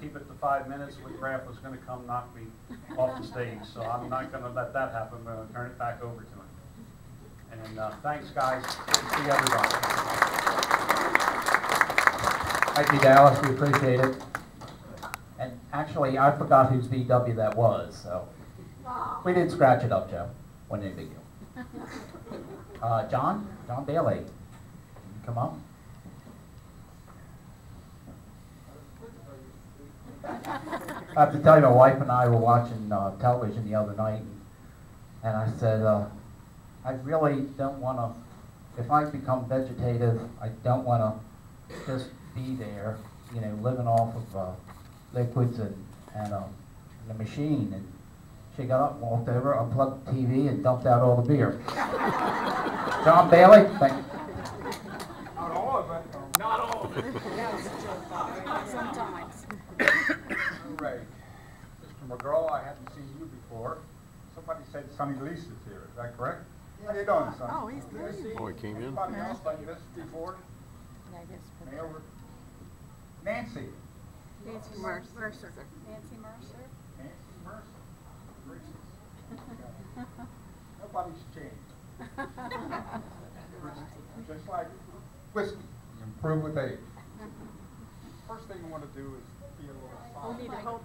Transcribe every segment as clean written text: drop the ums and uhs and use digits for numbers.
keep it to 5 minutes. Woodcraft was going to come knock me off the stage, so I'm not going to let that happen. I'm going to turn it back over to him. And thanks, guys. Good to see everybody. Thank you, Dallas. We appreciate it. And actually, I forgot whose VW that was, so we did scratch it up, Joe. Wasn't any big deal. John Bailey, can you come up? I have to tell you, my wife and I were watching television the other night, and I said, I really don't want to, if I become vegetative, I don't want to just be there, you know, living off of liquids and the machine. And she got up, walked over, unplugged the TV, and dumped out all the beer. John Bailey, thank you. Not all of it. Not all of it. Sometimes. All right. Mr. McGraw, I hadn't seen you before. Somebody said Sonny Lease is here. Is that correct? How you doing, Sonny? Oh, he's good. Oh, he came in? Anybody else like this before? Yeah, I guess. Mayor? Nancy. Nancy Mercer. Nancy Mercer. Nancy Mercer. Gracious. Nobody's changed. Just like whiskey, you improve with age. First thing I want to do is be a little solemn. We need to hold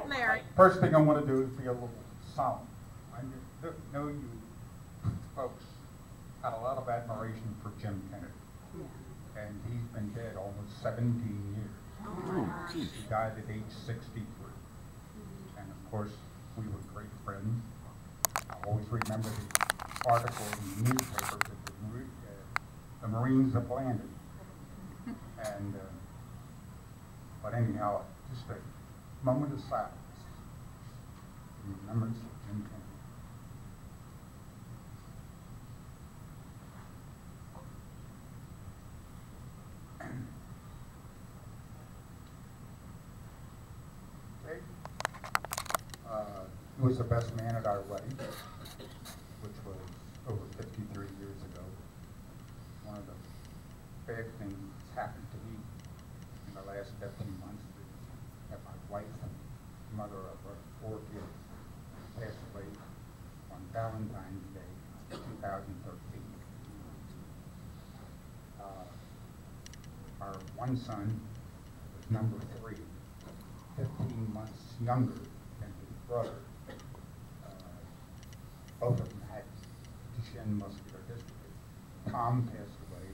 Larry. First thing I want to do is be a little solemn. I know you folks had a lot of admiration for Jim Kennedy. Yeah. And he's been dead almost 17 years. Oh, He died at age 63. And of course, we were great friends. I always remember the article in the newspaper that the Marines have landed. And, but anyhow, just a moment of silence in remembrance of Jim Kennedy. He was the best man at our wedding, which was over 53 years ago. One of the bad things that's happened to me in the last 15 months is that my wife, mother of our 4 kids, passed away on Valentine's Day, 2013. Our one son was number 3, 15 months younger than his brother. Both of them had Duchenne muscular dystrophy. Tom passed away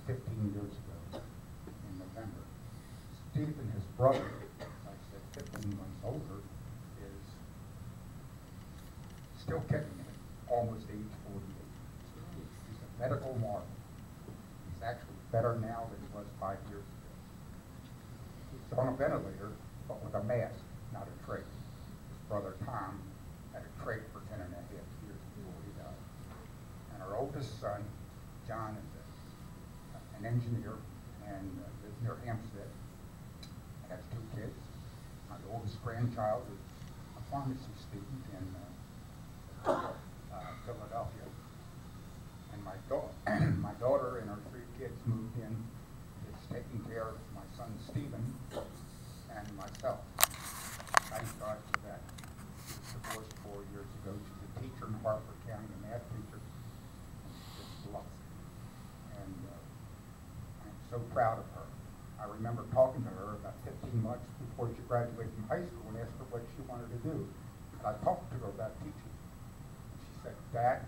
15 years ago in November. Stephen, his brother, like I said, 15 months older, is still kicking it, almost age 48. He's a medical marvel. He's actually better now than he was 5 years ago. He's on a ventilator, but with a mask, not a trach. His brother Tom had a trach for 10 and a half years before he died. And our oldest son, John, is an engineer and lives near Hampstead. Has 2 kids. My oldest grandchild is a pharmacy student in Philadelphia. And my daughter and her 3 kids moved in, is taking care of my son Stephen and myself. Thank God for that. She was divorced 4 years ago. She's a teacher in Hereford County, a math teacher. And she just loves it. And I'm so proud of her. I remember talking to her about 15 months before she graduated from high school and asked her what she wanted to do. And I talked to her about teaching. And she said, Dad,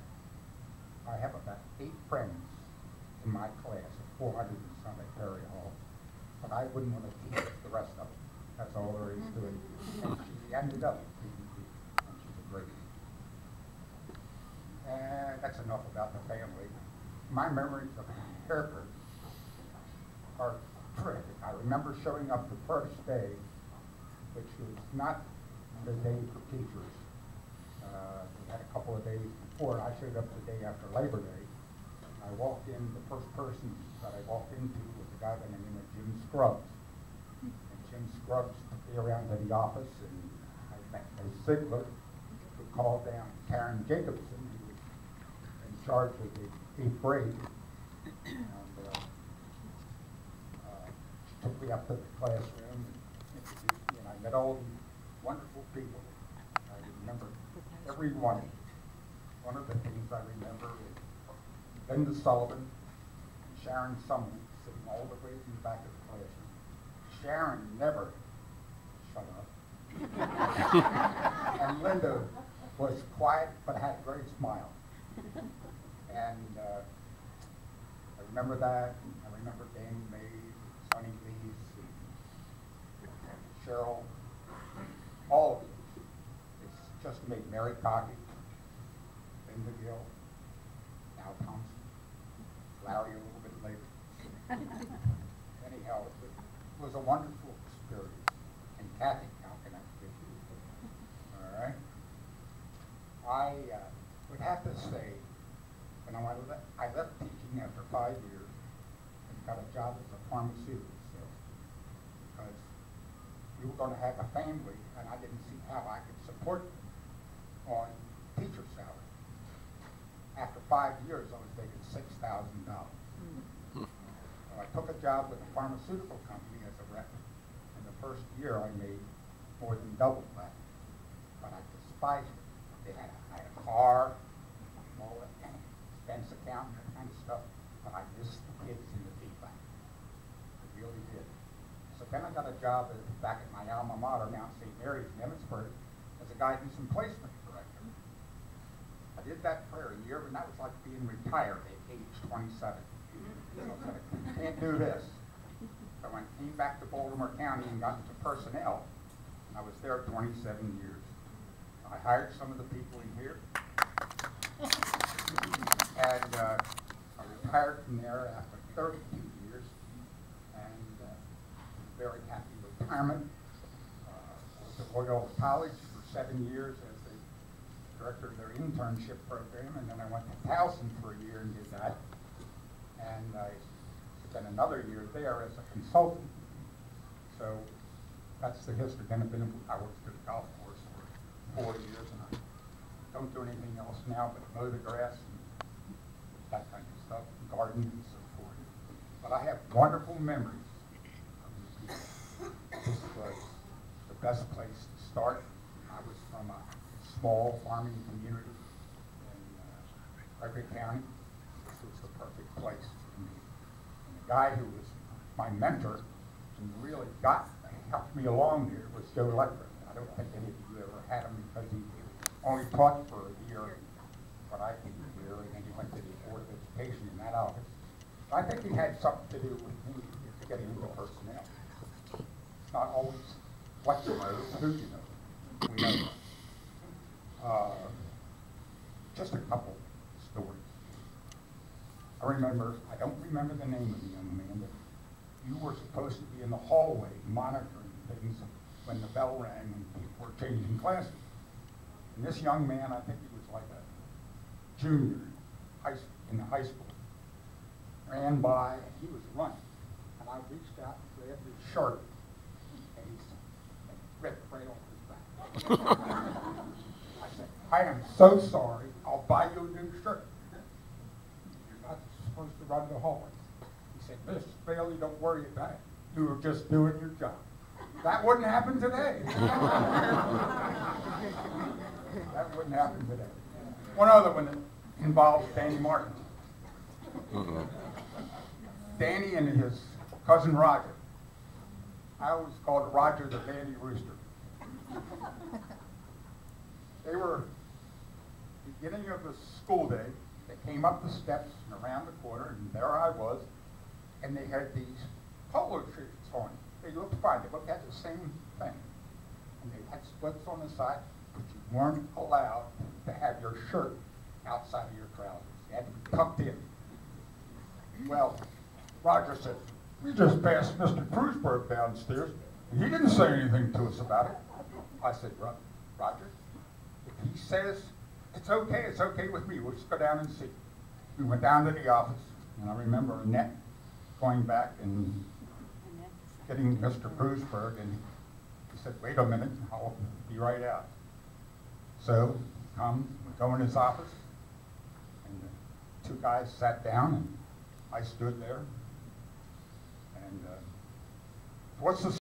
I have about 8 friends in my class of 400 and some at Perry Hall, but I wouldn't want to teach the rest of them. That's all there is to it. And she ended up being a teacher, and she's a great teacher. And that's enough about the family. My memories of Hereford are terrific. I remember showing up the first day, which was not the day for teachers. We had a couple of days before, and I showed up the day after Labor Day. I walked in, the first person that I walked into was a guy by the name of Jim Scruggs. And Jim Scruggs took me around to the office, and I met Ms. Ziegler, who called down Karen Jacobson, who was in charge of the 8th grade. And, she took me up to the classroom and introduced me, and I met all these wonderful people. I remember every one. One of the things I remember is Linda Sullivan and Sharon Sumlin sitting all the way in the back of the classroom. Sharon never shut up. And Linda was quiet but had a great smile. And I remember that. I remember Danny Mays, Sonny Lees, Cheryl, all of it. It's just me, Mary Cocky, Linda Gill, Al Thompson, Larry a little bit later. Anyhow, it was a wonderful experience. And Kathy, how can I forget you? All right. I would have to say, when I left teaching after 5 years and got a job as a pharmaceutical salesman because we were going to have a family and I didn't see how I could support them on teacher salary. After 5 years, I was making $6,000. So I took a job with a pharmaceutical company as a rep. In the first year, I made more than double that. But I despised it. I had a car, all that expense account, that kind of stuff. But I missed the kids in the feedback. I really did. So then I got a job back at my alma mater, Mount St. Mary's in Emmitsburg, as a guidance and placement director. I did that for a year, and that was like being retired at age 27. So I said, I can't do this. So I came back to Baltimore County and got into personnel, and I was there 27 years. I hired some of the people in here, and I retired from there after 32 years, and very happy retirement. I was at Loyola College for 7 years as the director of their internship program, and then I went to Towson for a year and did that. And I spent another year there as a consultant. So that's the history. Then I worked for the golf course for 4 years, and I don't do anything else now but mow the grass and that kind of stuff, garden and so forth. But I have wonderful memories of these people. This was the best place to start. I was from a small farming community in Hereford County. This was the perfect place for me. And the guy who was my mentor and really helped me along here was Joe Lecter. I don't think any of you ever had him because he only taught for a year what I did here, and then he went to the Board of Education in that office. I think he had something to do with me getting into personnel. It's not always what you know, it's who you know. We know that. Just a couple stories. I don't remember the name of the young man, but you were supposed to be in the hallway monitoring things when the bell rang and people were changing classes. And this young man, I think he was like a junior in high school, ran by, and he was running. And I reached out and grabbed his shirt, and he ripped right off his back. I said, I am so sorry, I'll buy you a new shirt. You're not supposed to run the hallway. He said, Mr. Bailey, don't worry about it. You were just doing your job. That wouldn't happen today. That wouldn't happen today. One other one that involves Danny Martin. Danny and his cousin Roger. I always called Roger the Danny Rooster. They were beginning of the school day. They came up the steps and around the corner, and there I was, and they had these polo shirts on. They looked fine. They looked at the same thing. And they had splits on the side, but you weren't allowed to have your shirt outside of your trousers. You had to be tucked in. Well, Roger said, we just passed Mr. Krusberg downstairs, and he didn't say anything to us about it. I said, Roger, if he says it's okay with me. We'll just go down and see. We went down to the office, and I remember Annette going back and getting Mr. Krusberg, and he said, wait a minute, I'll be right out. So we go in his office, and the two guys sat down, and I stood there, and What's the